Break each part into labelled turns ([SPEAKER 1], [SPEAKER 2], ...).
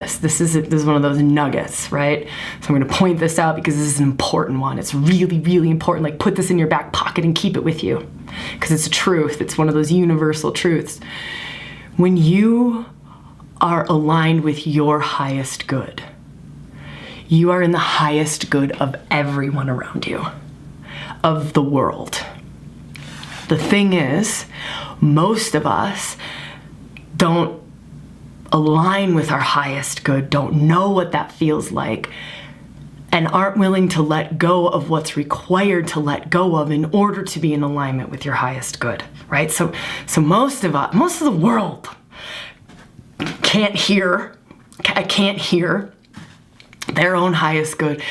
[SPEAKER 1] This is one of those nuggets, right? So I'm going to point this out because this is an important one. It's really, really important. Like, put this in your back pocket and keep it with you, because it's a truth. It's one of those universal truths. When you are aligned with your highest good, you are in the highest good of everyone around you, of the world. The thing is, most of us don't align with our highest good, don't know what that feels like, and aren't willing to let go of what's required to let go of in order to be in alignment with your highest good, right? So most of the world can't hear their own highest good,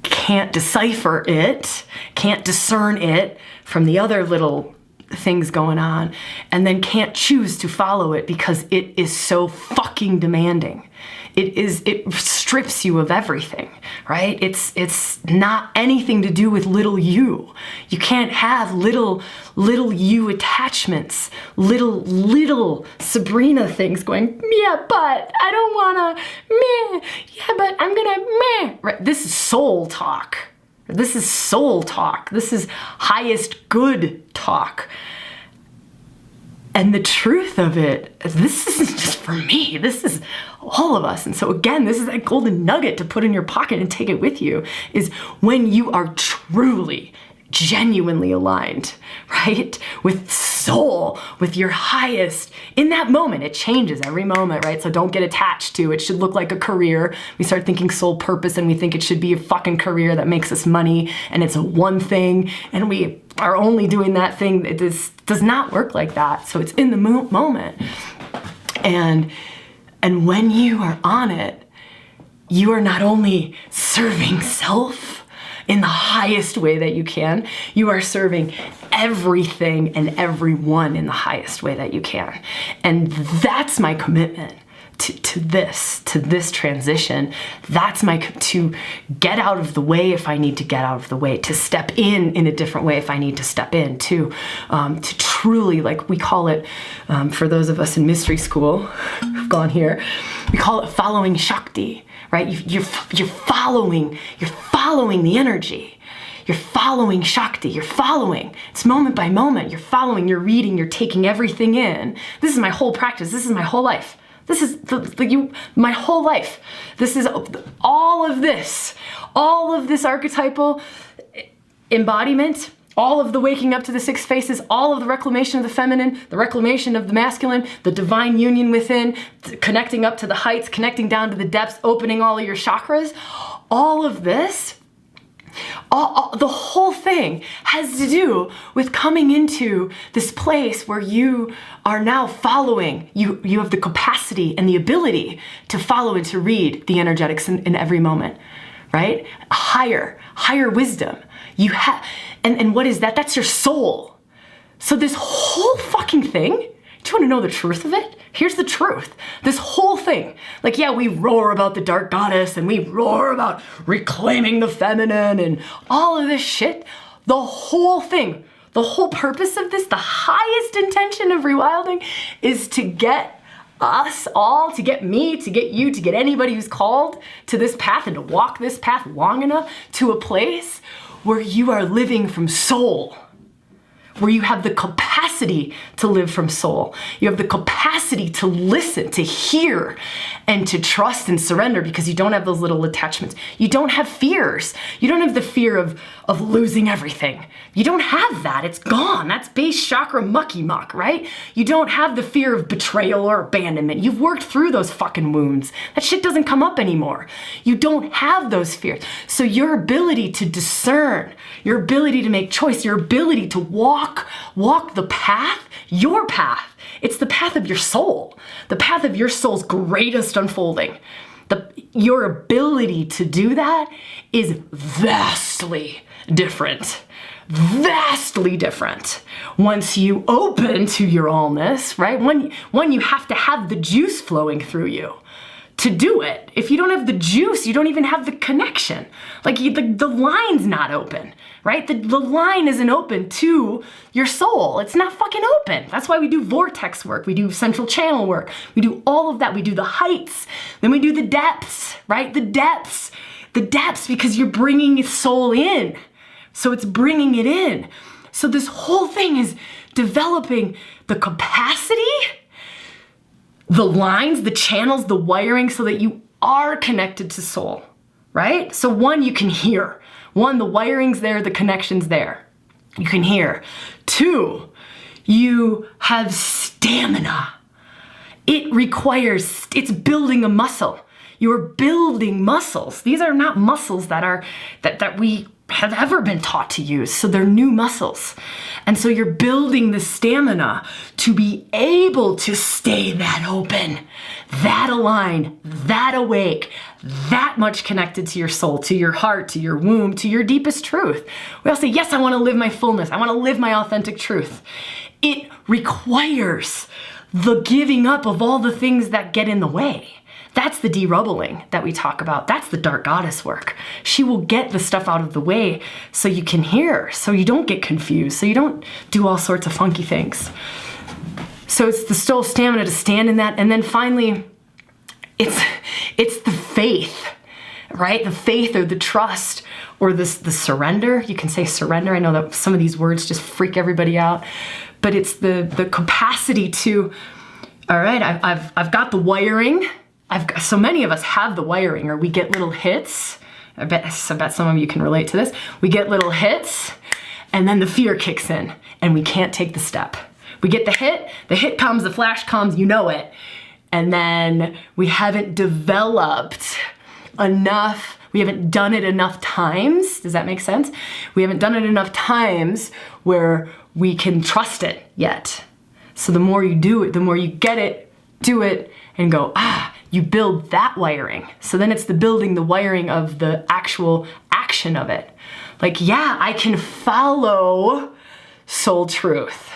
[SPEAKER 1] can't decipher it, can't discern it from the other little things going on, and then can't choose to follow it because it is so fucking demanding. It strips you of everything, right? It's not anything to do with little you. You can't have little you attachments, little Sabrina things going, yeah, but I don't wanna, meh, yeah, but I'm gonna, meh. Right? This is soul talk. This is soul talk. This is highest good talk. And the truth of it, this isn't just for me, this is all of us. And so again, this is that golden nugget to put in your pocket and take it with you, is when you are truly, genuinely aligned, right? With soul, with your highest, in that moment. It changes every moment, right? So don't get attached to it. Should look like a career. We start thinking soul purpose and we think it should be a fucking career that makes us money and it's a one thing and we are only doing that thing. It does not work like that. So it's in the moment. And when you are on it, you are not only serving self in the highest way that you can, you are serving everything and everyone in the highest way that you can. And that's my commitment to this transition. That's to get out of the way if I need to get out of the way, to step in a different way if I need to step in, to truly, like we call it, for those of us in mystery school who've gone here, we call it following Shakti, right? You're following the energy. You're following Shakti. You're following. It's moment by moment. You're following, you're reading, you're taking everything in. This is my whole practice. This is my whole life. This is my whole life. This is all of this archetypal embodiment, all of the waking up to the six faces, all of the reclamation of the feminine, the reclamation of the masculine, the divine union within, connecting up to the heights, connecting down to the depths, opening all of your chakras. All of this, the whole thing has to do with coming into this place where you are now following. You have the capacity and the ability to follow and to read the energetics in every moment, right? Higher wisdom. You have, and what is that? That's your soul. So this whole fucking thing, do you want to know the truth of it? Here's the truth. This whole thing, like, yeah, we roar about the dark goddess and we roar about reclaiming the feminine and all of this shit. The whole thing, the whole purpose of this, the highest intention of rewilding is to get us all, to get me, to get you, to get anybody who's called to this path and to walk this path long enough to a place where you are living from soul, where you have the capacity to live from soul. You have the capacity to listen, to hear, and to trust and surrender because you don't have those little attachments. You don't have fears. You don't have the fear of losing everything. You don't have that. It's gone. That's base chakra mucky muck, right? You don't have the fear of betrayal or abandonment. You've worked through those fucking wounds. That shit doesn't come up anymore. You don't have those fears. So your ability to discern, your ability to make choice, your ability to walk the path, your path. It's the path of your soul, the path of your soul's greatest unfolding. Your ability to do that is vastly different once you open to your allness, right? When you have to have the juice flowing through you to do it. If you don't have the juice, you don't even have the connection. Like the line's not open, right? The line isn't open to your soul. It's not fucking open. That's why we do vortex work. We do central channel work. We do all of that. We do the heights. Then we do the depths, right? The depths, because you're bringing soul in. So it's bringing it in. So this whole thing is developing the capacity, the lines, the channels, the wiring, so that you are connected to soul, right? So one, you can hear. One, the wiring's there, the connection's there. You can hear. Two, you have stamina. It's building a muscle. You're building muscles. These are not muscles that we have ever been taught to use. So they're new muscles. And so you're building the stamina to be able to stay that open, that aligned, that awake, that much connected to your soul, to your heart, to your womb, to your deepest truth. We all say, yes, I want to live my fullness. I want to live my authentic truth. It requires the giving up of all the things that get in the way. That's the derubbling that we talk about. That's the dark goddess work. She will get the stuff out of the way so you can hear, so you don't get confused, so you don't do all sorts of funky things. So it's the soul stamina to stand in that. And then finally, it's the faith, right? The faith or the trust or the surrender. You can say surrender. I know that some of these words just freak everybody out, but it's the capacity to, all right, I've got the wiring. So many of us have the wiring, or we get little hits. I bet some of you can relate to this. We get little hits, and then the fear kicks in, and we can't take the step. We get the hit comes, the flash comes, you know it, and then we haven't developed enough, we haven't done it enough times. Does that make sense? We haven't done it enough times where we can trust it yet. So the more you do it, the more you get it, do it, and go, you build that wiring. So then it's the building the wiring of the actual action of it. Like, yeah, I can follow soul truth,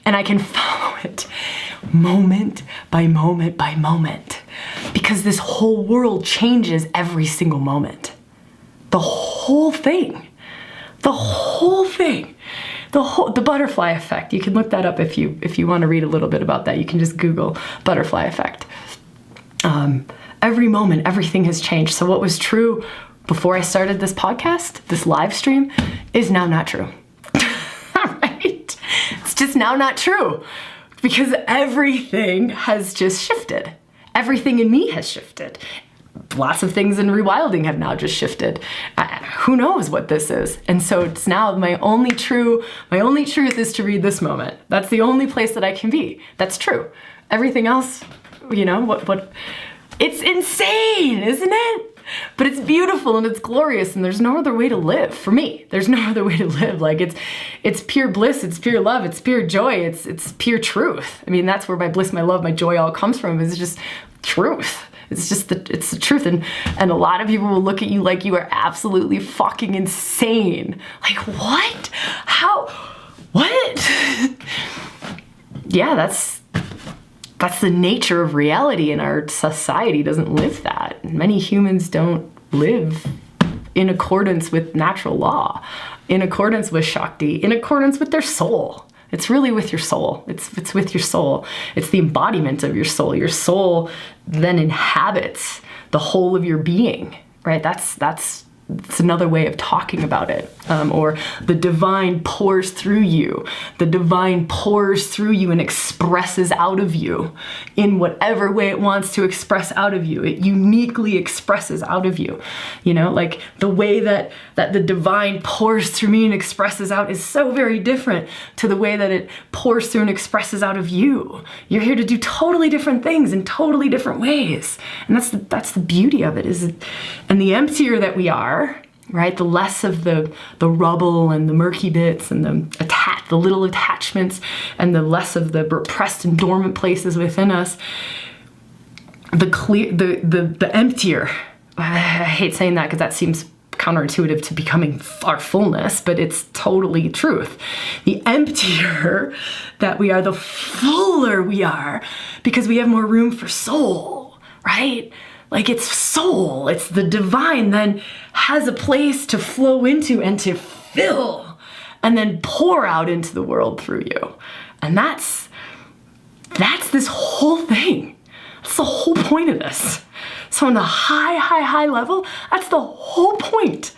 [SPEAKER 1] and I can follow it moment by moment by moment, because this whole world changes every single moment. The whole thing, the butterfly effect. You can look that up if you want to read a little bit about that. You can just Google butterfly effect. Every moment, everything has changed. So what was true before I started this podcast, this live stream, is now not true. Right? It's just now not true, because everything has just shifted. Everything in me has shifted. Lots of things in rewilding have now just shifted. Who knows what this is? And so it's now my only truth is to read this moment. That's the only place that I can be. That's true. Everything else, what it's insane, isn't it? But it's beautiful and it's glorious, and there's no other way to live for me. There's no other way to live. Like it's pure bliss, it's pure love, it's pure joy, it's pure truth. I mean, that's where my bliss, my love, my joy all comes from, is just truth. It's the truth. And a lot of people will look at you like you are absolutely fucking insane. Like, what? How? What? Yeah, that's the nature of reality, and our society doesn't live that. Many humans don't live in accordance with natural law, in accordance with Shakti, in accordance with their soul. It's really with your soul. It's with your soul. It's the embodiment of your soul. Your soul then inhabits the whole of your being, right? That's another way of talking about it. Or the divine pours through you. The divine pours through you and expresses out of you in whatever way it wants to express out of you. It uniquely expresses out of you. Like the way that the divine pours through me and expresses out is so very different to the way that it pours through and expresses out of you. You're here to do totally different things in totally different ways. And that's the beauty of it. And the emptier that we are, right? The less of the rubble and the murky bits and the little attachments, and the less of the repressed and dormant places within us, the emptier. I hate saying that because that seems counterintuitive to becoming our fullness, but it's totally truth. The emptier that we are, the fuller we are, because we have more room for soul. right? Like it's soul, it's the divine then has a place to flow into and to fill and then pour out into the world through you. And that's this whole thing. That's the whole point of this. So on the high level, that's the whole point